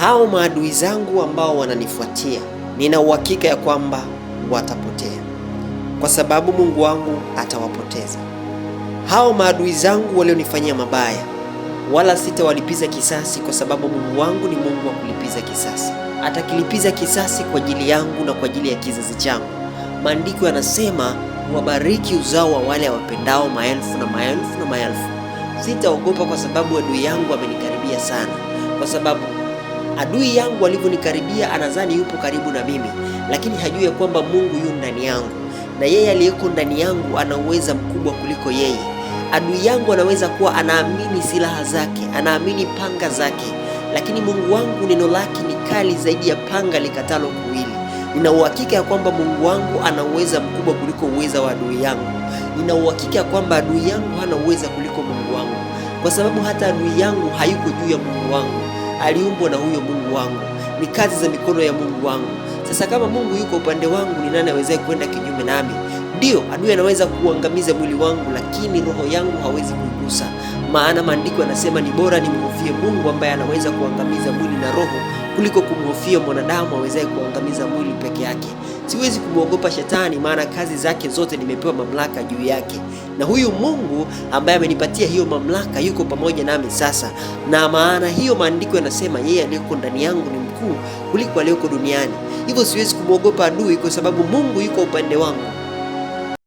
hao maadui zangu ambao wananifuatia, nina uhakika ya kwamba watapotea, kwa sababu Mungu wangu atawapoteza. Hao maadui zangu walionifanyia mabaya, wala sitawalipiza kisasi, kwa sababu Mungu wangu ni Mungu wa kulipiza kisasi. Atakilipiza kisasi kwa ajili yangu na kwa ajili ya kizazi changu. Maandiko yanasema, wabariki uzao wa wale wapendao maelfu na maelfu na maelfu. Sitaogopa kwa sababu adui yangu amenikaribia sana, kwa sababu adui yangu alivyonikaribia anadhani yupo karibu na mimi, lakini hajui ya kwamba Mungu yu ndani yangu, na yeye aliyeko ndani yangu ana uweza mkubwa kuliko yeye. Adui yangu anaweza kuwa anaamini silaha zake, anaamini panga zake, lakini Mungu wangu neno lake ni kali zaidi ya panga likatalo kuwili. Nina uhakika ya kwamba Mungu wangu ana uweza mkubwa kuliko uweza wa adui yangu. Nina uhakika ya kwamba adui yangu hana uweza kuliko Mungu wangu, kwa sababu hata adui yangu hayuko juu ya Mungu wangu. Aliumbwa na huyo Mungu wangu, ni kazi za mikono ya Mungu wangu. Sasa kama Mungu yuko upande wangu, ni nani awezaye kwenda kinyume nami? Ndio, adui anaweza kuangamiza mwili wangu, lakini roho yangu hawezi kuigusa. Maana maandiko yanasema ni bora nimhofie Mungu ambaye anaweza kuangamiza mwili na roho kuliko kumhofia mwanadamu awezaye kuangamiza mwili peke yake. Siwezi kumwogopa shetani, maana kazi zake zote nimepewa mamlaka juu yake, na huyu Mungu ambaye amenipatia hiyo mamlaka yuko pamoja nami sasa. Na maana hiyo maandiko yanasema yeye aliyeko ndani yangu ni mkuu kuliko aliyeko duniani. Hivyo siwezi kumwogopa adui, kwa sababu Mungu yuko upande wangu.